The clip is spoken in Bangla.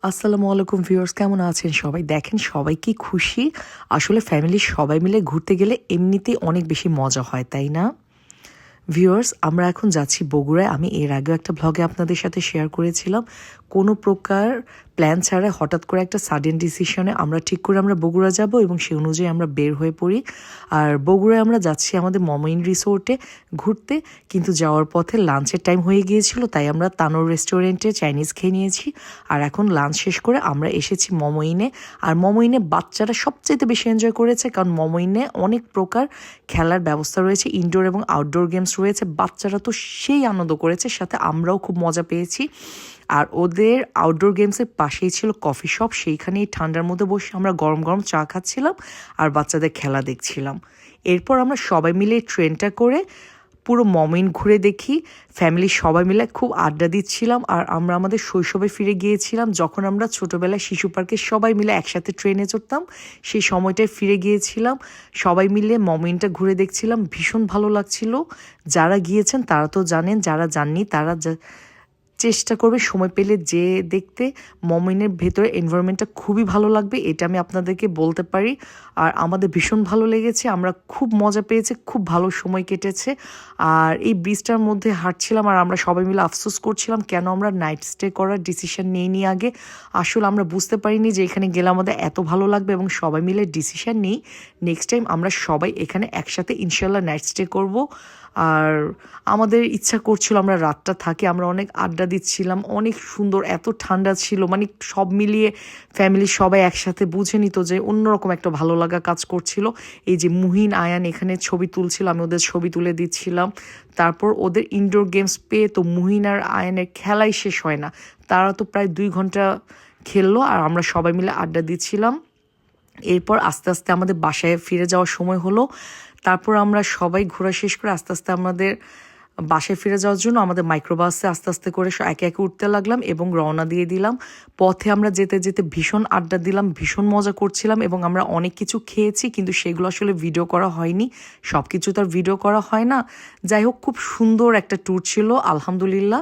আসসালামু আলাইকুম ভিউয়ার্স, কেমন আছেন সবাই? দেখেন সবাই কি খুশি। আসলে ফ্যামিলির সবাই মিলে ঘুরতে গেলে এমনিতেই অনেক বেশি মজা হয়, তাই না? ভিউয়ার্স, আমরা এখন যাচ্ছি বগুড়ায়। আমি এর আগেও একটা ভ্লগে আপনাদের সাথে শেয়ার করেছিলাম। কোনো প্রকার প্ল্যান ছাড়া হঠাৎ করে একটা সাডেন ডিসিশনে আমরা ঠিক করে আমরা বগুড়া যাব এবং সেই অনুযায়ী আমরা বের হয়ে পড়ি। আর বগুড়ায় আমরা যাচ্ছি আমাদের মমইন রিসোর্টে ঘুরতে, কিন্তু যাওয়ার পথে লাঞ্চের টাইম হয়ে গিয়েছিল, তাই আমরা তানোর রেস্টুরেন্টে চাইনিজ খেয়ে নিয়েছি। আর এখন লাঞ্চ শেষ করে আমরা এসেছি মমইনে। আর মমইনে বাচ্চারা সবচেয়ে বেশি এনজয় করেছে, কারণ মমইনে অনেক প্রকার খেলার ব্যবস্থা রয়েছে, ইনডোর এবং আউটডোর গেমস রয়েছে। বাচ্চারা তো সেই আনন্দ করেছে, সাথে আমরাও খুব মজা পেয়েছি। আর ওদের আউটডোর গেমসের পাশেই ছিল কফি শপ, সেইখানেই ঠান্ডার মধ্যে বসে আমরা গরম গরম চা খাচ্ছিলাম আর বাচ্চাদের খেলা দেখছিলাম। এরপর আমরা সবাই মিলে ট্রেনটা করে পুরো মমইন ঘুরে দেখি। ফ্যামিলির সবাই মিলে খুব আড্ডা দিচ্ছিলাম আর আমরা আমাদের শৈশবে ফিরে গিয়েছিলাম, যখন আমরা ছোটোবেলায় শিশু পার্কে সবাই মিলে একসাথে ট্রেনে চড়তাম। সেই সময়টায় ফিরে গিয়েছিলাম, সবাই মিলে মমইনটা ঘুরে দেখছিলাম, ভীষণ ভালো লাগছিল। যারা গিয়েছেন তারা তো জানেন, যারা যাননি তারা চেষ্টা করবে সময় পেলে যে দেখতে। মমইনের ভেতরে এনভায়রনমেন্টটা খুবই ভালো লাগবে, এটা আমি আপনাদেরকে বলতে পারি। আর আমাদের ভীষণ ভালো লেগেছে, আমরা খুব মজা পেয়েছি, খুব ভালো সময় কেটেছে। আর এই ব্রিজটার মধ্যে হাঁটছিলাম আর আমরা সবাই মিলে আফসোস করছিলাম কেন আমরা নাইট স্টে করার ডিসিশন নিইনি আগে। আসলে আমরা বুঝতে পারিনি যে এখানে গেলে আমাদের এত ভালো লাগবে, এবং সবাই মিলে ডিসিশন নিই নেক্সট টাইম আমরা সবাই এখানে একসাথে ইনশাল্লাহ নাইট স্টে করব। আর আমাদের ইচ্ছা করছিল আমরা রাতটা থাকি, আমরা অনেক আড্ডা দিচ্ছিলাম, অনেক সুন্দর, এত ঠান্ডা ছিল, মানে সব মিলিয়ে ফ্যামিলির সবাই একসাথে বুঝে নিত যে অন্যরকম একটা ভালো লাগা কাজ করছিল। এই যে মুহিন আয়ান এখানে ছবি তুলছিল, আমি ওদের ছবি তুলে দিচ্ছিলাম। তারপর ওদের ইনডোর গেমস পেয়ে তো মুহিন আর আয়ানের খেলাই শেষ হয় না, তারা তো প্রায় 2 ঘন্টা খেললো আর আমরা সবাই মিলে আড্ডা দিচ্ছিলাম। এরপর আস্তে আস্তে আমাদের বাসায় ফিরে যাওয়ার সময় হলো। তারপর আমরা সবাই ঘোরা শেষ করে আস্তে আস্তে আমাদের বাসায় ফিরে যাওয়ার জন্য আমাদের মাইক্রোবাসে আস্তে আস্তে করে একে একে উঠতে লাগলাম এবং রওনা দিয়ে দিলাম। পথে আমরা যেতে যেতে ভীষণ আড্ডা দিলাম, ভীষণ মজা করছিলাম এবং আমরা অনেক কিছু খেয়েছি, কিন্তু সেগুলো আসলে ভিডিও করা হয়নি, সব কিছু তো আর ভিডিও করা হয় না। যাই হোক, খুব সুন্দর একটা ট্যুর ছিল আলহামদুলিল্লাহ।